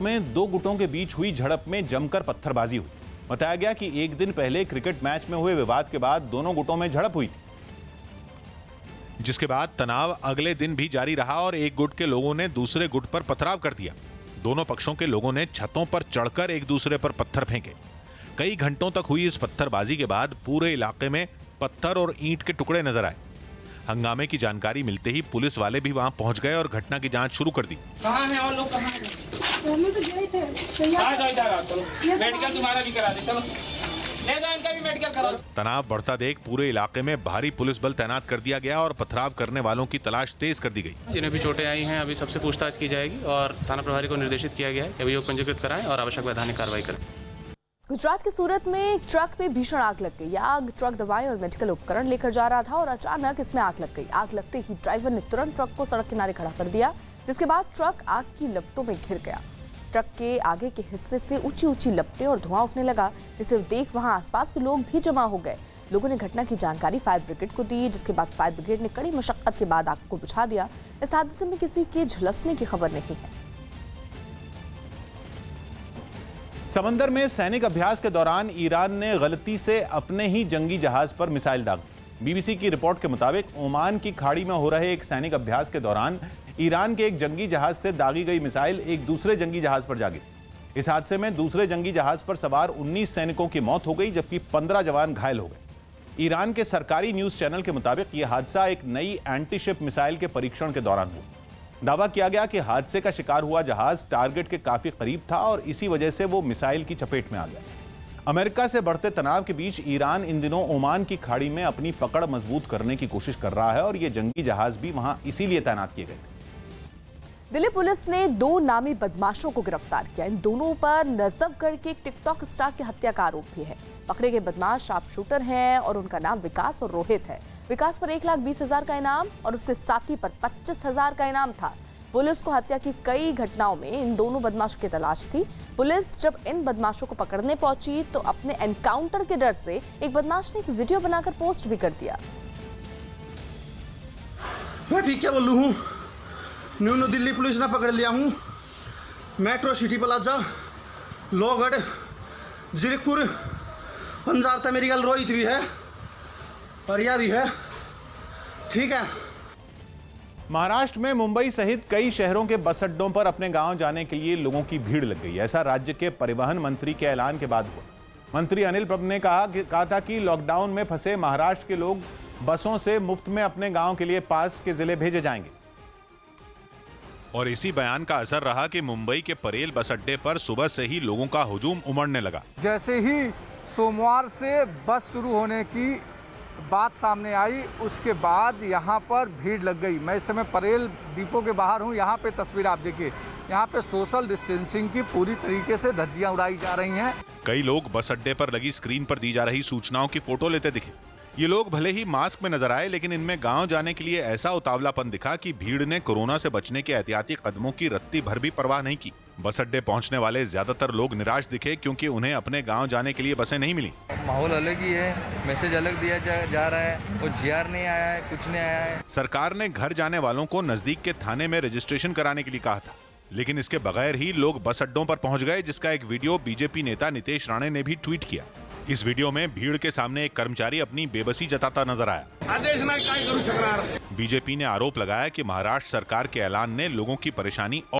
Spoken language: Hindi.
में दो गुटों के बीच हुई झड़प में जमकर पत्थरबाजी हुई। बताया गया कि एक दिन पहले क्रिकेट मैच में हुए विवाद के बाद दोनों गुटों में झड़प हुई, जिसके बाद तनाव अगले दिन भी जारी रहा और एक गुट के लोगों ने दूसरे गुट पर पथराव कर दिया। दोनों पक्षों के लोगों ने छतों पर चढ़कर एक दूसरे पर पत्थर फेंके। कई घंटों तक हुई इस पत्थरबाजी के बाद पूरे इलाके में पत्थर और ईंट के टुकड़े नजर आए। हंगामे की जानकारी मिलते ही पुलिस वाले भी वहां पहुंच गए और घटना की जांच शुरू कर दी। कहाँ हैं और लोग कहाँ हैं? हम तो गए थे। चलो मेडिकल तुम्हारा भी करा दे, चलो ले जाओ इनका भी मेडिकल करा दो। तनाव बढ़ता देख पूरे इलाके में भारी पुलिस बल तैनात कर दिया गया और पथराव करने वालों की तलाश तेज कर दी गई। जिन्हें भी चोटें आई हैं अभी सबसे पूछताछ की जाएगी और थाना प्रभारी को निर्देशित किया गया है कि अभियोग पंजीकृत कराएं और आवश्यक वैधानिक कार्रवाई करें। गुजरात के सूरत में एक ट्रक में भीषण आग लग गई। आग ट्रक दवाएं और मेडिकल उपकरण लेकर जा रहा था और अचानक इसमें आग लग गई। आग लगते ही ड्राइवर ने तुरंत ट्रक को सड़क किनारे खड़ा कर दिया, जिसके बाद ट्रक आग की लपटों में घिर गया। ट्रक के आगे के हिस्से से ऊंची ऊंची लपटें और धुआं उठने लगा, जिसे देख वहां आसपास के लोग भी जमा हो गए। लोगों ने घटना की जानकारी फायर ब्रिगेड को दी, जिसके बाद फायर ब्रिगेड ने कड़ी मशक्कत के बाद आग को बुझा दिया। इस हादसे में किसी के झुलसने की खबर नहीं है। समंदर में सैनिक अभ्यास के दौरान ईरान ने गलती से अपने ही जंगी जहाज पर मिसाइल दाग दी। बीबीसी की रिपोर्ट के मुताबिक ओमान की खाड़ी में हो रहे एक सैनिक अभ्यास के दौरान ईरान के एक जंगी जहाज से दागी गई मिसाइल एक दूसरे जंगी जहाज पर जा गिरी। इस हादसे में दूसरे जंगी जहाज पर सवार 19 सैनिकों की मौत हो गई, जबकि 15 जवान घायल हो गए। ईरान के सरकारी न्यूज चैनल के मुताबिक यह हादसा एक नई एंटीशिप मिसाइल के परीक्षण के दौरान हुआ। दावा किया गया कि हादसे का शिकार हुआ जहाज टारगेट के काफी करीब था और इसी वजह से वो मिसाइल की चपेट में आ गया। अमेरिका से बढ़ते तनाव के बीच ईरान इन दिनों ओमान की खाड़ी में अपनी पकड़ मजबूत करने की कोशिश कर रहा है और ये जंगी जहाज भी वहां इसीलिए तैनात किए गए थे। दिल्ली पुलिस ने 2 नामी बदमाशों को गिरफ्तार किया। इन दोनों पर नजफगढ़ के एक टिकटॉक स्टार की हत्या का आरोप भी है। पकड़े गए बदमाश शार्प शूटर हैं और उनका नाम विकास और रोहित है। विकास पर 1,20,000 का इनाम और उसके साथी पर 25,000 का इनाम था। पुलिस को हत्या की कई घटनाओं में इन दोनों बदमाशों की तलाश थी। पुलिस जब इन बदमाशों को पकड़ने पहुंची तो अपने एनकाउंटर के डर से एक बदमाश ने एक वीडियो बनाकर पोस्ट भी कर दिया। मैं भी क्या बोलूं हूँ, न्यू दिल्ली पुलिस ने पकड़ लिया हूँ। Metro city plaza, Lohgarh, Zirakpur, Punjab तक मेरी गल रोहित भी है और यह भी है। ठीक है। महाराष्ट्र में मुंबई सहित कई शहरों के बस अड्डों पर अपने गांव जाने के लिए लोगों की भीड़ लग गई। ऐसा राज्य के परिवहन मंत्री के ऐलान के बाद हुआ। मंत्री अनिल प्रभ ने कहा था कि लॉकडाउन में फंसे महाराष्ट्र के लोग बसों से मुफ्त में अपने गांव के लिए पास के जिले भेजे जाएंगे। और इसी बयान का असर रहा कि मुंबई के परेल बस अड्डे पर सुबह से ही लोगों का हुजूम उमड़ने लगा। जैसे ही सोमवार से बस शुरू होने की बात सामने आई, उसके बाद यहाँ पर भीड़ लग गई। मैं इस समय परेल डिपो के बाहर हूँ। यहाँ पे तस्वीर आप देखिए, यहाँ पे सोशल डिस्टेंसिंग की पूरी तरीके से धज्जियाँ उड़ाई जा रही हैं। कई लोग बस अड्डे पर लगी स्क्रीन पर दी जा रही सूचनाओं की फोटो लेते दिखे। ये लोग भले ही मास्क में नजर आए, लेकिन इनमें गांव जाने के लिए ऐसा उतावलापन दिखा कि भीड़ ने कोरोना से बचने के एहतियाती कदमों की रत्ती भर भी परवाह नहीं की। बस अड्डे पहुंचने वाले ज्यादातर लोग निराश दिखे, क्योंकि उन्हें अपने गांव जाने के लिए बसें नहीं मिली। माहौल अलग ही है, मैसेज अलग दिया जा रहा है, वो जीआर नहीं आया है, कुछ नहीं आया है। सरकार ने घर जाने वालों को नजदीक के थाने में रजिस्ट्रेशन कराने के लिए कहा था, लेकिन इसके बगैर ही लोग बस अड्डों पर पहुंच गए, जिसका एक वीडियो बीजेपी नेता नितेश राणे ने भी ट्वीट किया। इस वीडियो में भीड़ के सामने एक कर्मचारी अपनी बेबसी जताता नजर आया। बीजेपी ने आरोप लगाया कि महाराष्ट्र सरकार के ऐलान ने लोगों की परेशानी